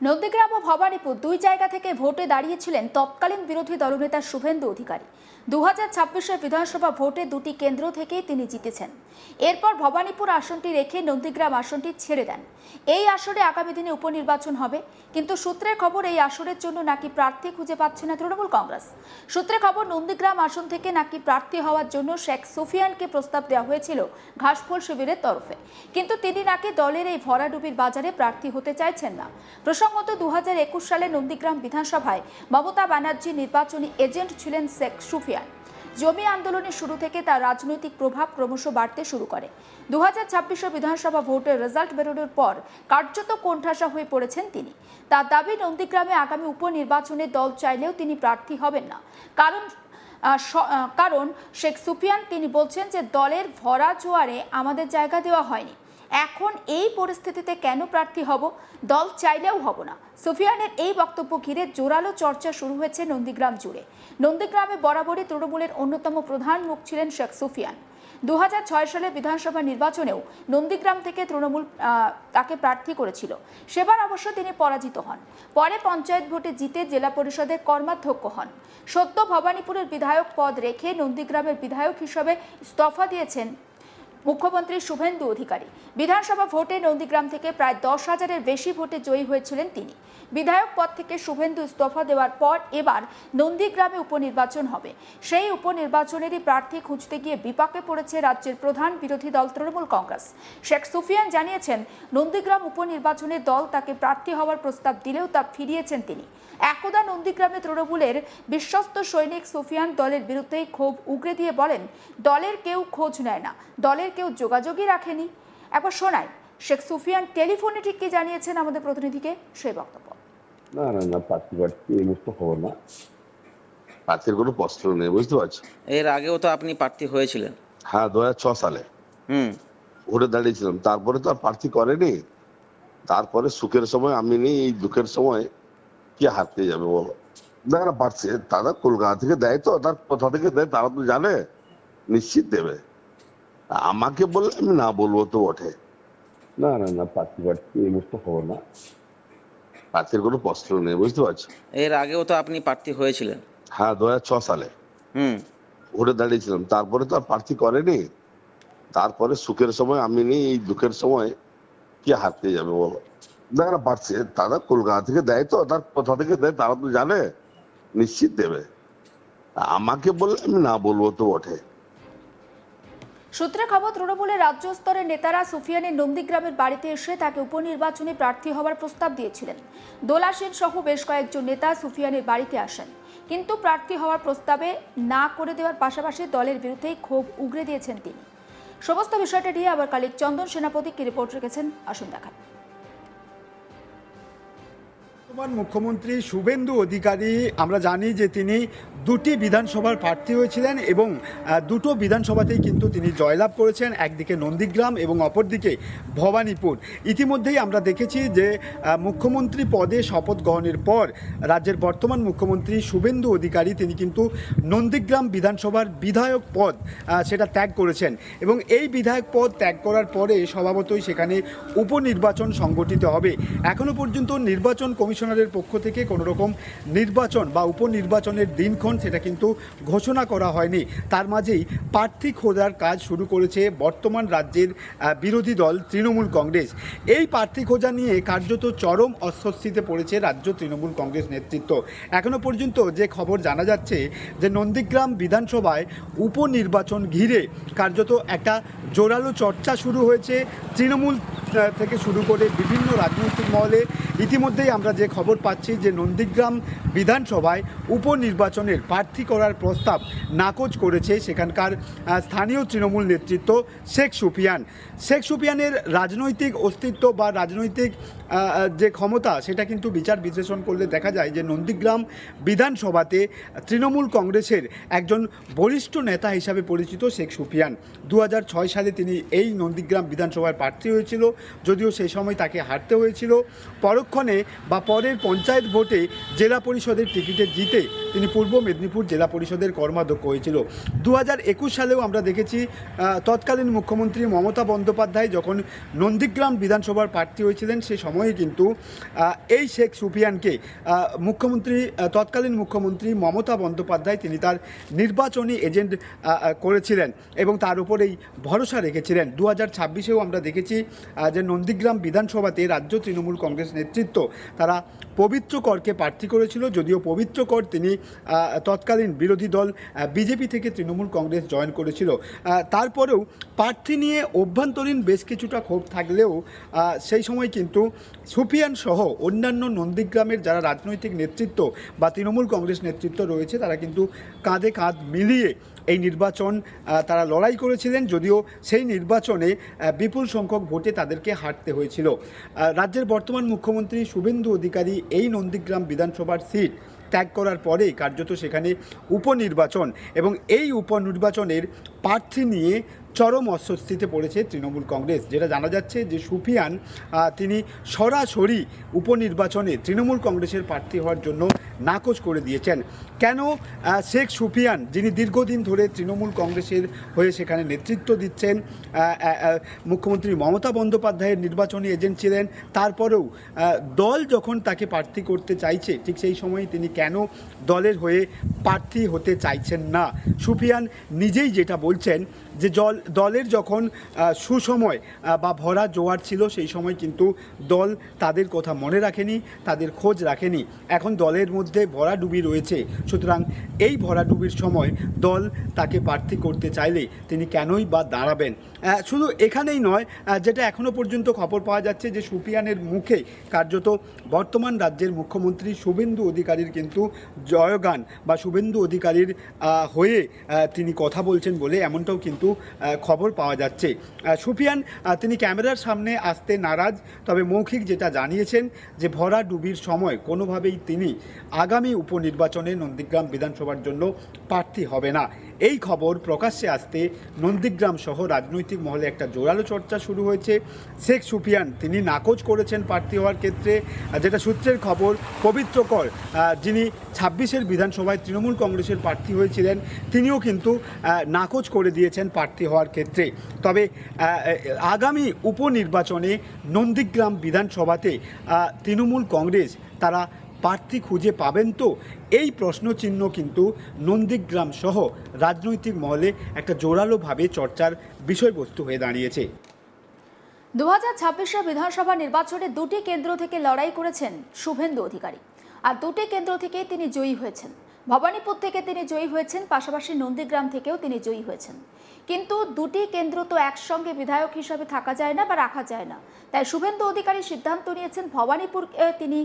নন্দীগ্রাম ও ভবানীপুর দুই জায়গা থেকে ভোটে দাঁড়িয়েছিলেন তৎকালীন বিরোধী দলনেতা শুভেন্দু অধিকারী। 2026-এর বিধানসভা ভোটে দুটি কেন্দ্র থেকেই তিনি জিতেছেন। এরপর ভবানীপুর আসনটি রেখে নন্দীগ্রাম আসনটি ছেড়ে দেন। এই আসরে আগামী দিনে উপনির্বাচন হবে, কিন্তু সূত্রের খবর এই আসনের জন্য নাকি প্রার্থী খুঁজে পাচ্ছে না তৃণমূল কংগ্রেস। সূত্রের খবর নন্দীগ্রাম আসন থেকে নাকি প্রার্থী হওয়ার জন্য শেখ সুফিয়ানকে প্রস্তাব দেওয়া হয়েছিল ঘাসফুল শিবিরের তরফে, কিন্তু তিনি নাকি দলের এই ভরাডুবির বাজারে প্রার্থী হতে চাইছেন না। প্রসঙ্গত 2021 সালে নন্দীগ্রাম বিধানসভায় মমতা ব্যানার্জি নির্বাচনী এজেন্ট ছিলেন শেখ সুফিয়ান। জমি আন্দোলনের শুরু থেকে তার রাজনৈতিক প্রভাব ক্রমশ বাড়তে শুরু করে। 2026 বিধানসভা ভোটের রেজাল্ট বেরোনোর পর কার্যত কোণঠাসা হয়ে পড়েছেন তিনি। তার দাবি, নন্দীগ্রামে আগামী উপনির্বাচনে দল চাইলেও তিনি প্রার্থী হবেন না। কারণ শেখ সুফিয়ান তিনি বলছেন যে দলের ভরা জোয়ারে আমাদের জায়গা দেওয়া হয়নি। এখন এই পরিস্থিতিতে কেন প্রার্থী হব, দল চাইলেও হব না। সুফিয়ানের এই বক্তব্য ঘিরে জোরালো চর্চা শুরু হয়েছে নন্দীগ্রাম জুড়ে। নন্দীগ্রামে বরাবরই তৃণমূলের অন্যতম প্রধান মুখ ছিলেন শেখ সুফিয়ান। 2006 সালে বিধানসভা নির্বাচনেও নন্দীগ্রাম থেকে তৃণমূল তাকে প্রার্থী করেছিল। সেবার অবশ্য তিনি পরাজিত হন। পরে পঞ্চায়েত ভোটে জিতে জেলা পরিষদের কর্মাধ্যক্ষ হন। সদ্য ভবানীপুরের বিধায়ক পদ রেখে নন্দীগ্রামের বিধায়ক হিসেবে ইস্তফা দিয়েছেন মুখ্যমন্ত্রী শুভেন্দু অধিকারী। বিধানসভা ভোটে নন্দীগ্রাম থেকে প্রায় 10,000-এর বেশি ভোটে জয়ী হয়েছিলেন তিনি। বিধায়ক পদ থেকে শুভেন্দু ইস্তফা দেওয়ার পর এবার নন্দীগ্রামে উপনির্বাচন হবে। সেই উপনির্বাচনেরই প্রার্থী খুঁজতে গিয়ে বিপাকে পড়েছে রাজ্যের প্রধান বিরোধী দল তৃণমূল কংগ্রেস। শেখ সুফিয়ান জানিয়েছেন, নন্দীগ্রাম উপনির্বাচনে দল তাকে প্রার্থী হওয়ার প্রস্তাব দিলেও তা ফিরিয়েছেন তিনি। একদা নন্দীগ্রামে তৃণমূলের বিশ্বস্ত সৈনিক সুফিয়ান দলের বিরুদ্ধেই ক্ষোভ উগরে দিয়ে বলেন, দলের কেউ খোঁজ নেয় না, দলের কেউ যোগাযোগই রাখেনি। একবার শোনাই শেখ সুফিয়ান টেলিফোনে ঠিক কি জানিয়েছেন আমাদের প্রতিনিধিকে, সেই বক্তব্য। না না না, প্রার্থী এই মুহূর্তে হবো না। প্রার্থীর কোনো প্রশ্ন নেই, বুঝতে পারছি। এর আগেও তো আপনি প্রার্থী হয়েছিলেন। হ্যাঁ, 2006 সালে ভোটে দাঁড়িয়েছিলাম। তারপরে তো আর প্রার্থী করেনি। তারপরে সুখের সময় আমি নেই, এই দুঃখের সময় কি হারতে যাবে বলো? দেখা পারছে তারা কলকাতা থেকে দেয়, তো তার কোথা থেকে দেয় তারা তো জানে, নিশ্চিত দেবে। আমাকে বললে আমি না বলবো তো বটে। না না না, প্রার্থী এই মুহূর্তে হবো না। প্রার্থীর কোনো প্রশ্ন নেই, বুঝতে পারছি। এর আগেও তো আপনি প্রার্থী হয়েছিলেন। হ্যাঁ, 2006 সালে ভোটে দাঁড়িয়েছিলাম। তারপরে তো আর প্রার্থী করেনি। তারপরে সুখের সময় আমি নেই, এই দুঃখের সময় কি হারতে যাবে বলো? দেখা পারছে তারা কলকাতা থেকে দেয়, তো তার কোথা থেকে দেয় তারা তো জানে, নিশ্চিত দেবে। আমাকে বললে আমি না বলবো তো বটে। সূত্রে খবর, তৃণমূলের রাজ্য স্তরের নেতারা সুফিয়ানের নন্দীগ্রামের বাড়িতে এসে তাকে উপনির্বাচনে প্রার্থী হওয়ার প্রস্তাব দিয়েছিলেন। দোলা সেন সহ বেশ কয়েকজন নেতা সুফিয়ানের বাড়িতে আসেন, কিন্তু প্রার্থী হওয়ার প্রস্তাবে না করে দেওয়ার পাশাপাশি দলের বিরুদ্ধেই ক্ষোভ উগরে দিয়েছেন তিনি। সমস্ত বিষয়টা নিয়ে আবার কালিক চন্দন সেনাপতি কি রিপোর্ট রেখেছেন, আসুন দেখান। মুখ্যমন্ত্রী শুভেন্দু অধিকারী, আমরা জানি যে তিনি দুটি বিধানসভার প্রার্থী হয়েছিলেন এবং দুটো বিধানসভাতেই কিন্তু তিনি জয়লাভ করেছেন, একদিকে নন্দীগ্রাম এবং অপরদিকে ভবানীপুর। ইতিমধ্যেই আমরা দেখেছি যে মুখ্যমন্ত্রী পদে শপথ গ্রহণের পর রাজ্যের বর্তমান মুখ্যমন্ত্রী শুভেন্দু অধিকারী তিনি কিন্তু নন্দীগ্রাম বিধানসভার বিধায়ক পদ সেটা ত্যাগ করেছেন এবং এই বিধায়ক পদ ত্যাগ করার পরে স্বভাবতই সেখানে উপনির্বাচন সংগঠিত হবে। এখনও পর্যন্ত নির্বাচন কমিশনারের পক্ষ থেকে কোনো রকম নির্বাচন বা উপনির্বাচনের দিনক্ষণ সেটা কিন্তু ঘোষণা করা হয়নি। তার মাঝেই প্রার্থী খোঁজার কাজ শুরু করেছে বর্তমান রাজ্যের বিরোধী দল তৃণমূল কংগ্রেস। এই প্রার্থী খোঁজা নিয়ে কার্যত চরম অস্বস্তিতে পড়েছে রাজ্য তৃণমূল কংগ্রেস নেতৃত্ব। এখনও পর্যন্ত যে খবর জানা যাচ্ছে যে নন্দীগ্রাম বিধানসভায় উপনির্বাচন ঘিরে কার্যত একটা জোরালো চর্চা শুরু হয়েছে তৃণমূল থেকে শুরু করে বিভিন্ন রাজনৈতিক মহলে। ইতিমধ্যেই আমরা যে খবর পাচ্ছি যে নন্দীগ্রাম বিধানসভায় উপনির্বাচনের প্রার্থী করার প্রস্তাব নাকচ করেছে সেখানকার স্থানীয় তৃণমূল নেতৃত্ব শেখ সুফিয়ান। শেখ সুফিয়ানের রাজনৈতিক অস্তিত্ব বা রাজনৈতিক যে ক্ষমতা সেটা কিন্তু বিচার বিশ্লেষণ করলে দেখা যায় যে নন্দীগ্রাম বিধানসভাতে তৃণমূল কংগ্রেসের একজন বরিষ্ঠ নেতা হিসাবে পরিচিত শেখ সুফিয়ান। 2006 সালে তিনি এই নন্দীগ্রাম বিধানসভার প্রার্থী হয়েছিল, যদিও সেই সময় তাকে হারতে হয়েছিল। পরক্ষণে বা পরের পঞ্চায়েত ভোটে জেলা পরিষদের টিকিটে জিতে তিনি পূর্ব মেদিনীপুর জেলা পরিষদের কর্মাধ্যক্ষ হয়েছিল। 2021 সালেও আমরা দেখেছি তৎকালীন মুখ্যমন্ত্রী মমতা বন্দ্যোপাধ্যায় যখন নন্দীগ্রাম বিধানসভার প্রার্থী হয়েছিলেন সে সময় সময়ে কিন্তু এই শেখ সুফিয়ানকে তৎকালীন মুখ্যমন্ত্রী মমতা বন্দ্যোপাধ্যায় তিনি তার নির্বাচনী এজেন্ট করেছিলেন এবং তার উপরেই ভরসা রেখেছিলেন। 2026-এও আমরা দেখেছি যে নন্দীগ্রাম বিধানসভাতে রাজ্য তৃণমূল কংগ্রেস নেতৃত্ব তারা পবিত্র করকে প্রার্থী করেছিল, যদিও পবিত্র কর তিনি তৎকালীন বিরোধী দল বিজেপি থেকে তৃণমূল কংগ্রেস জয়েন করেছিল। তারপরেও প্রার্থী নিয়ে অভ্যন্তরীণ বেশ কিছুটা ক্ষোভ থাকলেও সেই সময় কিন্তু সুফিয়ান সহ অন্যান্য নন্দীগ্রামের যারা রাজনৈতিক নেতৃত্ব বা তৃণমূল কংগ্রেস নেতৃত্ব রয়েছে তারা কিন্তু কাঁধে কাঁধ মিলিয়ে এই নির্বাচন তারা লড়াই করেছিলেন, যদিও সেই নির্বাচনে বিপুল সংখ্যক ভোটে তাদেরকে হারতে হয়েছিল। রাজ্যের বর্তমান মুখ্যমন্ত্রী শুভেন্দু অধিকারী এই নন্দীগ্রাম বিধানসভার সিট ত্যাগ করার পরে কার্যত সেখানে উপনির্বাচন এবং এই উপনির্বাচনের প্রার্থী নিয়ে চরম অস্বস্তিতে পড়েছে তৃণমূল কংগ্রেস। যেটা জানা যাচ্ছে যে সুফিয়ান তিনি সরাসরি উপনির্বাচনে তৃণমূল কংগ্রেসের প্রার্থী হওয়ার জন্য নাকচ করে দিয়েছেন। কেন শেখ সুফিয়ান, যিনি দীর্ঘদিন ধরে তৃণমূল কংগ্রেসের হয়ে সেখানে নেতৃত্ব দিচ্ছেন, মুখ্যমন্ত্রী মমতা বন্দ্যোপাধ্যায়ের নির্বাচনী এজেন্ট ছিলেন, তারপরেও দল যখন তাকে প্রার্থী করতে চাইছে ঠিক সেই সময় তিনি কেন দলের হয়ে প্রার্থী হতে চাইছেন না? সুফিয়ান নিজেই যেটা বলছেন যে দলের যখন সুসময় বা ভরা জোয়ার ছিল সেই সময় কিন্তু দল তাদের কথা মনে রাখেনি, তাদের খোঁজ রাখেনি। এখন দলের মধ্যে ভরাডুবি রয়েছে, সুতরাং এই ভরাডুবির সময় দল তাকে প্রার্থী করতে চাইলে তিনি কেনই বা দাঁড়াবেন। শুধু এখানেই নয়, যেটা এখনও পর্যন্ত খবর পাওয়া যাচ্ছে যে সুফিয়ানের মুখে কার্যত বর্তমান রাজ্যের মুখ্যমন্ত্রী শুভেন্দু অধিকারীর কিন্তু জয়গান বা শুভেন্দু অধিকারীর হয়ে তিনি কথা বলছেন বলে এমনটাও কিন্তু খবর পাওয়া যাচ্ছে। সুফিয়ান তিনি ক্যামেরার সামনে আসতে নারাজ, তবে মৌখিক যেটা জানিয়েছেন যে ভরাডুবির সময় কোনোভাবেই তিনি আগামী উপনির্বাচনে নন্দীগ্রাম বিধানসভার জন্য প্রার্থী হবে না। এই খবর প্রকাশ্যে আসতে নন্দীগ্রাম সহ রাজনৈতিক মহলে একটা জোরালো চর্চা শুরু হয়েছে। শেখ সুফিয়ান তিনি নাকচ করেছেন প্রার্থী হওয়ার ক্ষেত্রে, যেটা সূত্রের খবর পবিত্র কর যিনি 26-এর বিধানসভায় তৃণমূল কংগ্রেসের প্রার্থী হয়েছিলেন তিনিও কিন্তু নাকচ করে দিয়েছেন প্রার্থী হওয়ার ক্ষেত্রে। তবে আগামী উপনির্বাচনে নন্দীগ্রাম বিধানসভাতে তৃণমূল কংগ্রেস তারা প্রার্থী খুঁজে পাবেন তো, এই প্রশ্নচিহ্ন কিন্তু নন্দীগ্রাম সহ রাজনৈতিক মহলে একটা জোরালোভাবে চর্চার বিষয়বস্তু হয়ে দাঁড়িয়েছে। 2026-এর বিধানসভা নির্বাচনে দুটি কেন্দ্র থেকে লড়াই করেছেন শুভেন্দু অধিকারী, আর দুটি কেন্দ্র থেকে তিনি জয়ী হয়েছেন। ভবানীপুর থেকে তিনি জয়ী হয়েছেন, পাশাপাশি নন্দীগ্রাম থেকেও তিনি জয়ী হয়েছেন। কিন্তু দুটি কেন্দ্র তো একসঙ্গে বিধায়ক হিসাবে থাকা যায় না বা রাখা যায় না, তাই শুভেন্দু অধিকারী সিদ্ধান্ত নিয়েছেন ভবানীপুর তিনি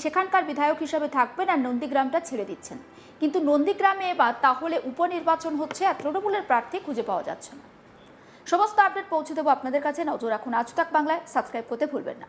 সেখানকার বিধায়ক হিসাবে থাকবেন আর নন্দীগ্রামটা ছেড়ে দিচ্ছেন। কিন্তু নন্দীগ্রামে এবার তাহলে উপনির্বাচন হচ্ছে আর তৃণমূলের প্রার্থী খুঁজে পাওয়া যাচ্ছে না। সমস্ত আপডেট পৌঁছে দেবো আপনাদের কাছে। নজর রাখুন আজ তাক বাংলায়, সাবস্ক্রাইব করতে ভুলবেন না।